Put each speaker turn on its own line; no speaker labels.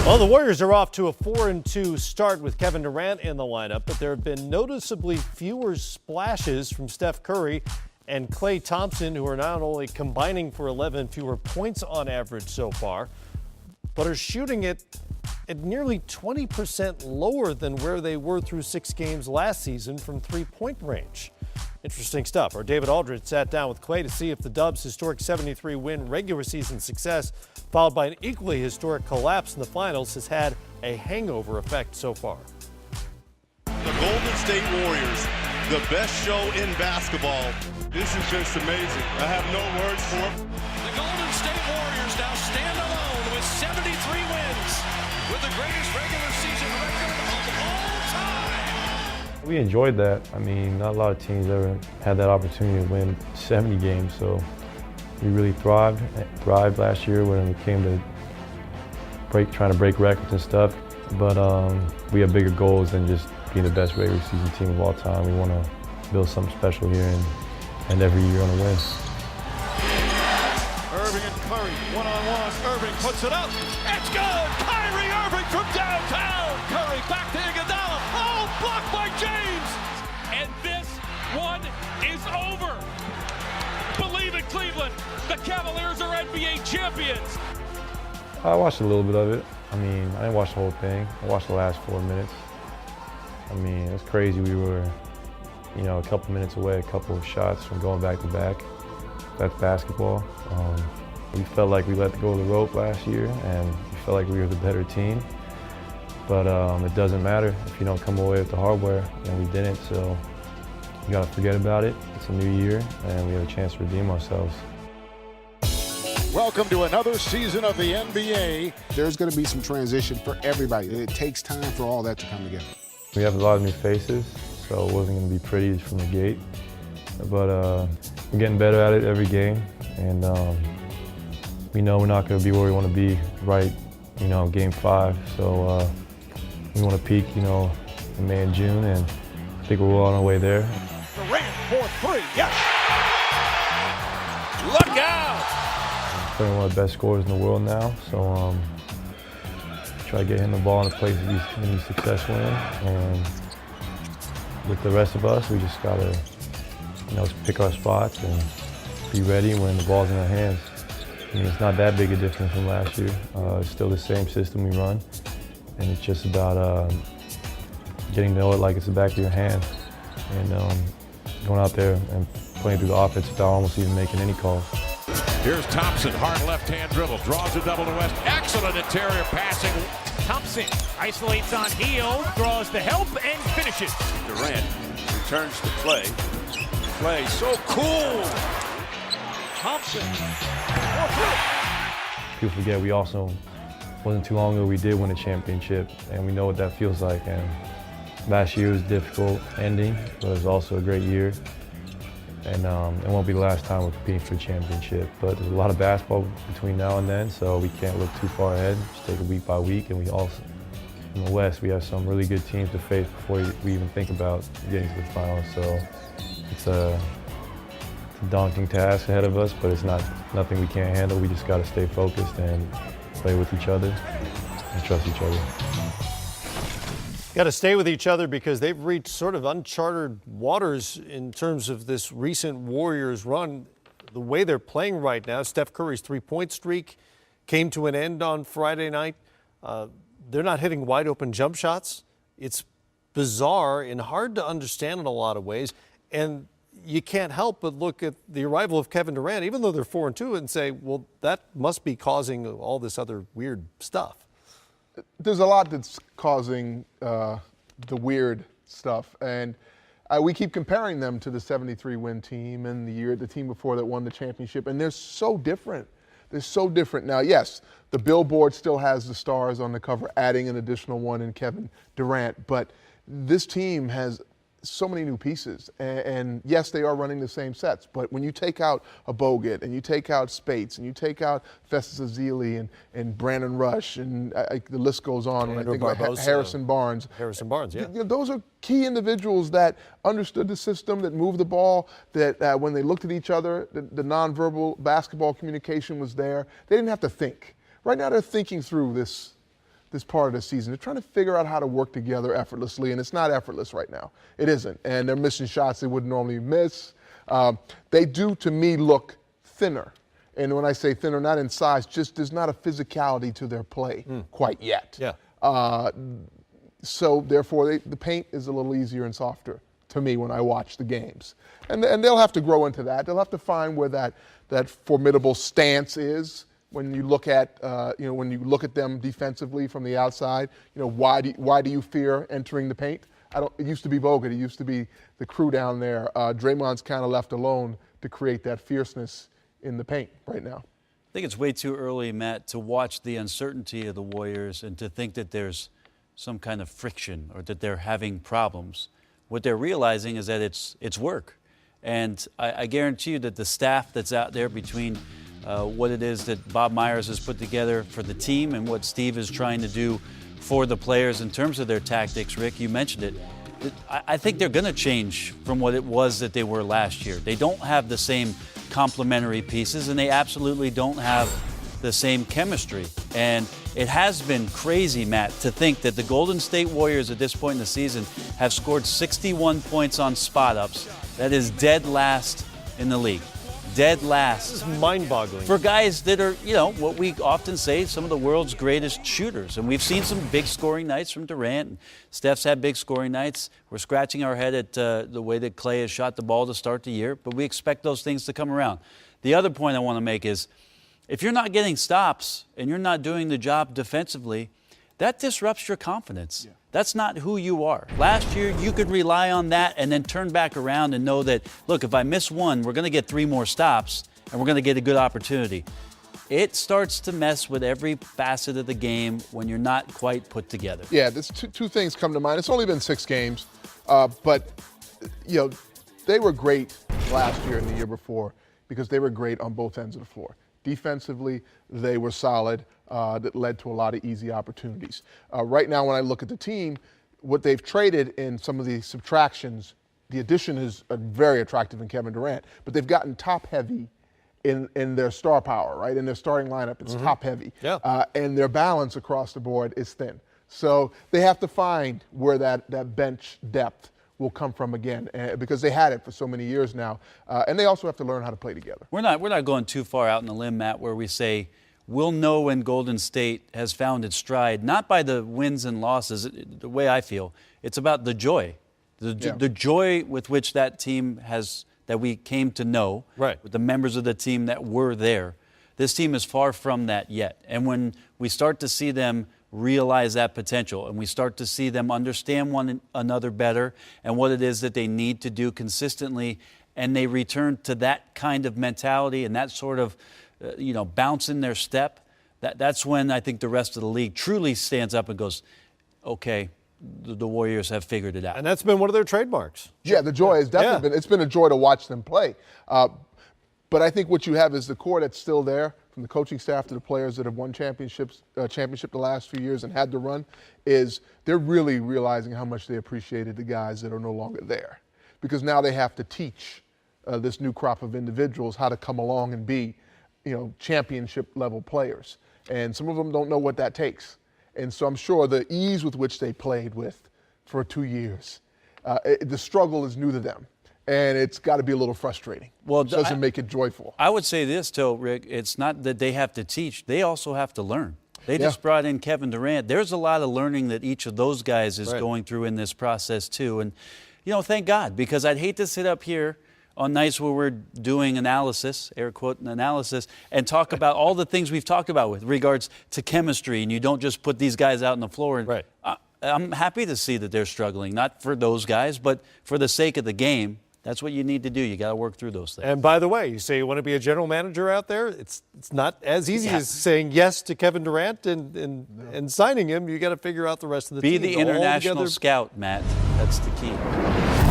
Well, the Warriors are off to a 4-2 start with Kevin Durant in the lineup, but there have been noticeably fewer splashes from Steph Curry and Klay Thompson, who are not only combining for 11 fewer points on average so far, but are shooting it at nearly 20% lower than where they were through 6 games last season from three-point range. Interesting stuff. Our David Aldridge sat down with Klay to see if the Dubs' historic 73-win regular season success, followed by an equally historic collapse in the finals, has had a hangover effect so far.
The Golden State Warriors, the best show in basketball.
This is just amazing. I have no words for it.
The Golden State Warriors now stand alone with 73 wins, with the greatest regular season record of all time.
We enjoyed that. I mean, not a lot of teams ever had that opportunity to win 70 games, so we really thrived last year when it came to trying to break records and stuff. But we have bigger goals than just being the best regular season team of all time. We want to build something special here and every year on a win.
Irving and Curry, one-on-one. Irving puts it up.
It's good! Kyrie Irving from downtown! Curry back to Iguodala. Oh, blocked by James! And this one is over. Believe it, Cleveland. The Cavaliers are NBA champions.
I watched a little bit of it. I mean, I didn't watch the whole thing. I watched the last 4 minutes. I mean, it's crazy. We were, a couple minutes away, a couple of shots from going back to back. That's basketball. We felt like we let go of the rope last year, and we felt like we were the better team. But it doesn't matter if you don't come away with the hardware, and we didn't. So you got to forget about it. It's a new year, and we have a chance to redeem ourselves.
Welcome to another season of the NBA.
There's going to be some transition for everybody. It takes time for all that to come together.
We have a lot of new faces, so it wasn't going to be pretty from the gate. But we're getting better at it every game, and we know we're not going to be where we want to be right, Game 5. So we want to peak, in May and June, and I think we're well on our way there.
Durant for 3, yes! Look out!
Playing one of the best scorers in the world now, so try to get him the ball in a place that he's going to be successful in. And with the rest of us, we just got to, pick our spots and be ready when the ball's in our hands. I mean, it's not that big a difference from last year. It's still the same system we run, and it's just about getting to know it like it's the back of your hand, and going out there and playing through the offense without almost even making any calls.
Here's Thompson, hard left-hand dribble, draws a double to West. Excellent interior passing. Thompson isolates on heel, draws the help, and finishes.
Durant returns to Klay. Klay, so cool.
Thompson.
People forget we also, wasn't too long ago, we did win a championship, and we know what that feels like. And last year was difficult ending, but it was also a great year. And it won't be the last time we're competing for a championship. But there's a lot of basketball between now and then, so we can't look too far ahead. Just take it week by week. And we also, in the West, we have some really good teams to face before we even think about getting to the finals. So it's a daunting task ahead of us, but it's nothing we can't handle. We just got to stay focused and play with each other and trust each other.
Got to stay with each other because they've reached sort of uncharted waters in terms of this recent Warriors run. The way they're playing right now, Steph Curry's three-point streak came to an end on Friday night. They're not hitting wide open jump shots. It's bizarre and hard to understand in a lot of ways. And you can't help but look at the arrival of Kevin Durant, even though they're 4-2, and say, well, that must be causing all this other weird stuff.
There's a lot that's causing the weird stuff, and we keep comparing them to the 73-win team and the team before that won the championship, and they're so different. They're so different. Now, yes, the billboard still has the stars on the cover, adding an additional one in Kevin Durant, but this team has so many new pieces, and yes, they are running the same sets, but when you take out a Bogut and you take out Spates and you take out Festus Ezeli and Brandon Rush and the list goes on, when I think about Harrison Barnes.
Harrison Barnes, yeah.
Those are key individuals that understood the system, that moved the ball, that when they looked at each other, the nonverbal basketball communication was there. They didn't have to think. Right now they're thinking through this this part of the season. They're trying to figure out how to work together effortlessly, and it's not effortless right now. It isn't, and they're missing shots they wouldn't normally miss. They do, to me, look thinner. And when I say thinner, not in size, just there's not a physicality to their play quite yet.
Yeah.
So therefore, the paint is a little easier and softer to me when I watch the games. And they'll have to grow into that. They'll have to find where that formidable stance is. When you look at when you look at them defensively from the outside, why do you fear entering the paint? It used to be Bogut. It used to be the crew down there. Draymond's kind of left alone to create that fierceness in the paint right now.
I think it's way too early, Matt, to watch the uncertainty of the Warriors and to think that there's some kind of friction or that they're having problems. What they're realizing is that it's work. And I guarantee you that the staff that's out there between what it is that Bob Myers has put together for the team and what Steve is trying to do for the players in terms of their tactics, Rick, you mentioned it. I think they're going to change from what it was that they were last year. They don't have the same complementary pieces, and they absolutely don't have the same chemistry. And it has been crazy, Matt, to think that the Golden State Warriors at this point in the season have scored 61 points on spot-ups. That is dead last in the league. Dead last.
This is mind-boggling.
For guys that are, what we often say, some of the world's greatest shooters. And we've seen some big scoring nights from Durant. And Steph's had big scoring nights. We're scratching our head at the way that Klay has shot the ball to start the year. But we expect those things to come around. The other point I want to make is, if you're not getting stops and you're not doing the job defensively, that disrupts your confidence. Yeah. That's not who you are. Last year, you could rely on that and then turn back around and know that, look, if I miss one, we're going to get 3 more stops and we're going to get a good opportunity. It starts to mess with every facet of the game when you're not quite put together.
Yeah, there's two things come to mind. It's only been 6 games, but they were great last year and the year before because they were great on both ends of the floor. Defensively, they were solid. That led to a lot of easy opportunities. Right now, when I look at the team, what they've traded in some of the subtractions, the addition is very attractive in Kevin Durant, but they've gotten top-heavy in their star power, right? In their starting lineup, it's top-heavy.
Yeah.
And their balance across the board is thin. So they have to find where that bench depth will come from again, because they had it for so many years now. And they also have to learn how to play together.
We're not going too far out in the limb, Matt, where we say, we'll know when Golden State has found its stride, not by the wins and losses, the way I feel. It's about the joy. The joy with which that team that we came to know,
right,
with the members of the team that were there. This team is far from that yet. And when we start to see them realize that potential and we start to see them understand one another better and what it is that they need to do consistently, and they return to that kind of mentality and that sort of bounce in their step, that's when I think the rest of the league truly stands up and goes, okay, the Warriors have figured it out.
And that's been one of their trademarks.
Yeah, the joy has definitely been, it's been a joy to watch them play. But I think what you have is the core that's still there, from the coaching staff to the players that have won championship the last few years and had to run, is they're really realizing how much they appreciated the guys that are no longer there. Because now they have to teach this new crop of individuals how to come along and be championship level players. And some of them don't know what that takes. And so I'm sure the ease with which they played for 2 years, the struggle is new to them. And it's got to be a little frustrating. Well, it doesn't make it joyful.
I would say this, too, Rick. It's not that they have to teach. They also have to learn. They just brought in Kevin Durant. There's a lot of learning that each of those guys is going through in this process, too. And, thank God, because I'd hate to sit up here on nights where we're doing analysis, air quote analysis, and talk about all the things we've talked about with regards to chemistry, and you don't just put these guys out on the floor. And I'm happy to see that they're struggling, not for those guys, but for the sake of the game. That's what you need to do. You got to work through those things.
And by the way, you say you want to be a general manager out there, it's not as easy as saying yes to Kevin Durant and signing him. You got to figure out the rest of the team.
Be the international scout, Matt. That's the key.